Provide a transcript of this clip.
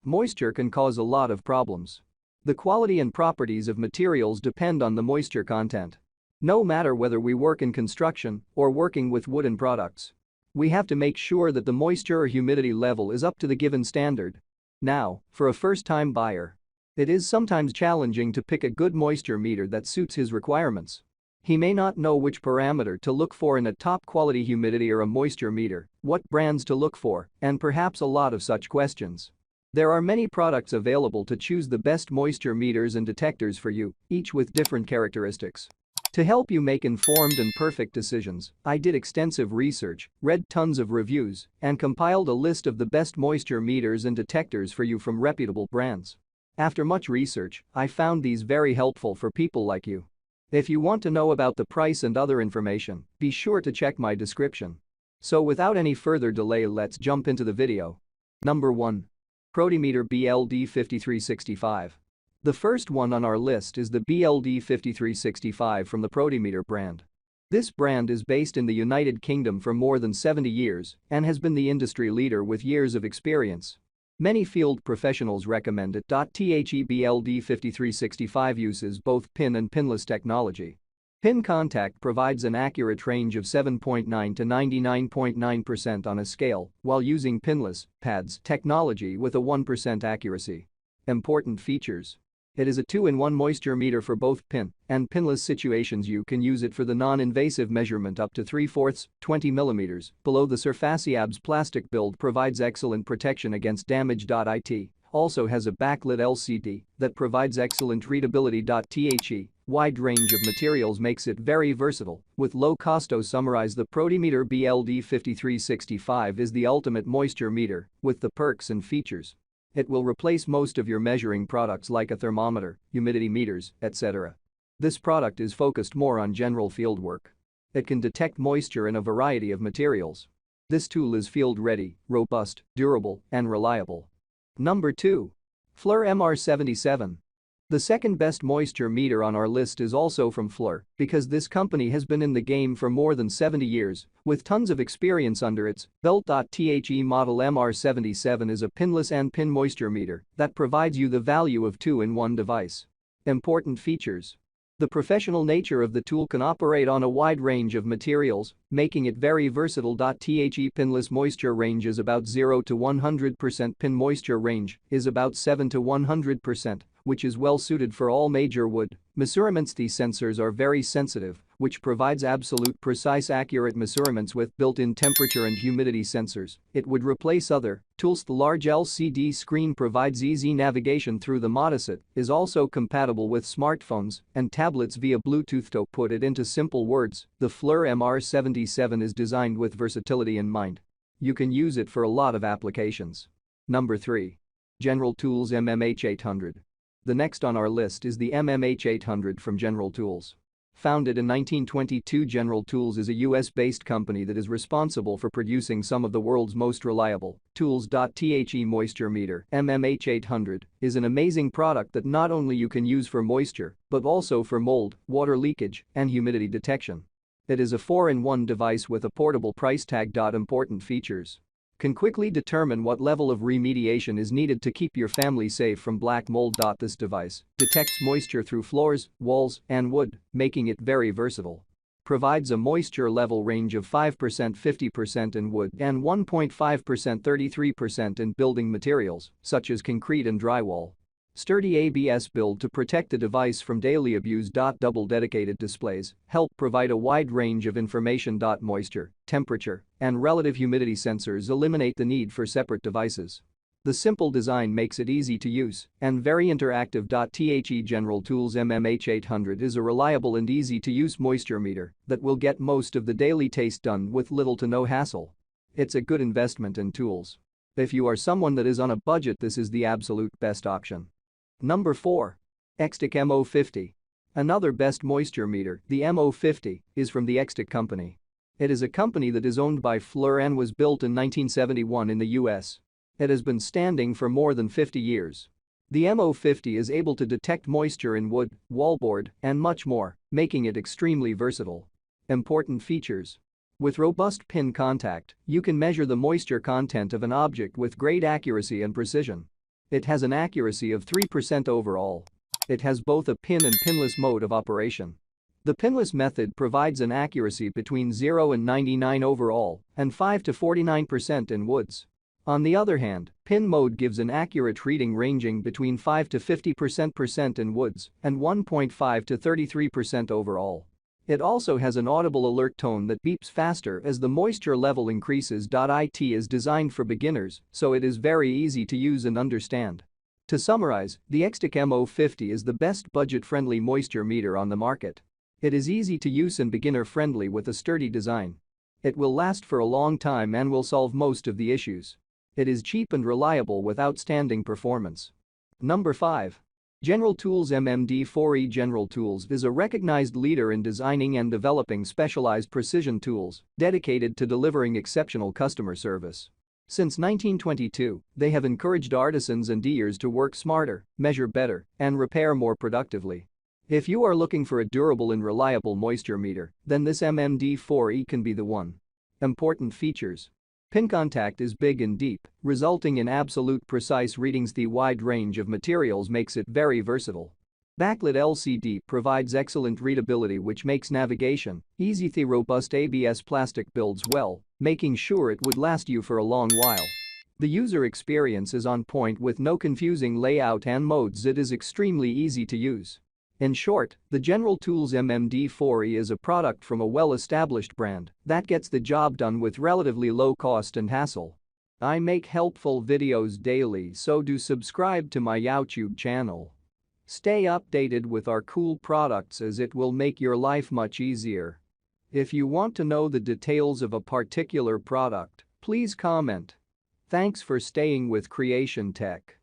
Moisture can cause a lot of problems. The quality and properties of materials depend on the moisture content. No matter whether we work in construction or working with wooden products, we have to make sure that the moisture or humidity level is up to the given standard. Now, for a first-time buyer, it is sometimes challenging to pick a good moisture meter that suits his requirements. He may not know which parameter to look for in a top-quality humidity or a moisture meter, what brands to look for, and perhaps a lot of such questions. There are many products available to choose the best moisture meters and detectors for you, each with different characteristics. To help you make informed and perfect decisions, I did extensive research, read tons of reviews, and compiled a list of the best moisture meters and detectors for you from reputable brands. After much research, I found these very helpful for people like you. If you want to know about the price and other information, be sure to check my description. So without any further delay, let's jump into the video. Number 1. Protimeter BLD5365. The first one on our list is the BLD5365 from the Protimeter brand. This brand is based in the United Kingdom for more than 70 years and has been the industry leader with years of experience. Many field professionals recommend it. The BLD5365 uses both pin and pinless technology. Pin contact provides an accurate range of 7.9 to 99.9% on a scale while using pinless pads technology with a 1% accuracy. Important features. It is a 2-in-1 moisture meter for both pin and pinless situations. You can use it for the non-invasive measurement up to 3/4, 20 mm, below the surface. ABS plastic build provides excellent protection against damage. It also has a backlit LCD that provides excellent readability. The wide range of materials makes it very versatile, with low cost. To summarize, the Protimeter BLD5365 is the ultimate moisture meter with the perks and features. It will replace most of your measuring products like a thermometer, humidity meters, etc. This product is focused more on general field work. It can detect moisture in a variety of materials. This tool is field-ready, robust, durable, and reliable. Number 2. Flir MR77. The second best moisture meter on our list is also from Flir because this company has been in the game for more than 70 years with tons of experience under its belt. The model MR77 is a pinless and pin moisture meter that provides you the value of 2-in-1 device. Important features. The professional nature of the tool can operate on a wide range of materials, making it very versatile. The pinless moisture range is about 0 to 100%. Pin moisture range is about 7 to 100%, which is well suited for all major wood measurements. These sensors are very sensitive, which provides absolute precise accurate measurements with built-in temperature and humidity sensors. It would replace other tools. The large LCD screen provides easy navigation through the model. It is also compatible with smartphones and tablets via Bluetooth. To put it into simple words, the Flir MR77 is designed with versatility in mind. You can use it for a lot of applications. Number 3. General Tools MMH800. The next on our list is the MMH800 from General Tools. Founded in 1922, General Tools is a US-based company that is responsible for producing some of the world's most reliable tools. The moisture meter MMH800 is an amazing product that not only you can use for moisture but also for mold, water leakage, and humidity detection. It is a 4-in-1 device with a portable price tag. Important features. Can quickly determine what level of remediation is needed to keep your family safe from black mold. This device detects moisture through floors, walls, and wood, making it very versatile. Provides a moisture level range of 5% 50% in wood and 1.5% 33% in building materials, such as concrete and drywall. Sturdy ABS build to protect the device from daily abuse. Double dedicated displays help provide a wide range of information. Moisture, temperature, and relative humidity sensors eliminate the need for separate devices. The simple design makes it easy to use and very interactive. The General Tools MMH800 is a reliable and easy to use moisture meter that will get most of the daily taste done with little to no hassle. It's a good investment in tools. If you are someone that is on a budget, this is the absolute best option. Number 4. Extech MO50. Another best moisture meter, the MO50, is from the Extech company. It is a company that is owned by Flir and was built in 1971 in the US. It has been standing for more than 50 years. The MO50 is able to detect moisture in wood, wallboard, and much more, making it extremely versatile. Important features. With robust pin contact, you can measure the moisture content of an object with great accuracy and precision. It has an accuracy of 3% overall. It has both a pin and pinless mode of operation. The pinless method provides an accuracy between 0 and 99 overall and 5 to 49% in woods. On the other hand, pin mode gives an accurate reading ranging between 5 to 50% in woods and 1.5 to 33% overall. It also has an audible alert tone that beeps faster as the moisture level increases. It is designed for beginners, so it is very easy to use and understand. To summarize, the extech M050 is the best budget-friendly moisture meter on the market. It is easy to use and beginner-friendly with a sturdy design. It will last for a long time and will solve most of the issues. It is cheap and reliable with outstanding performance. Number 5. General Tools MMD4E. General Tools is a recognized leader in designing and developing specialized precision tools dedicated to delivering exceptional customer service. Since 1922, they have encouraged artisans and dealers to work smarter, measure better, and repair more productively. If you are looking for a durable and reliable moisture meter, then this MMD4E can be the one. Important features. Pin contact is big and deep, resulting in absolute precise readings. The wide range of materials makes it very versatile. Backlit LCD provides excellent readability, which makes navigation easy. The robust ABS plastic builds well, making sure it would last you for a long while. The user experience is on point with no confusing layout and modes. It is extremely easy to use. In short, the General Tools MMD4E is a product from a well-established brand that gets the job done with relatively low cost and hassle. I make helpful videos daily, so do subscribe to my YouTube channel. Stay updated with our cool products as it will make your life much easier. If you want to know the details of a particular product, please comment. Thanks for staying with Creation Tech.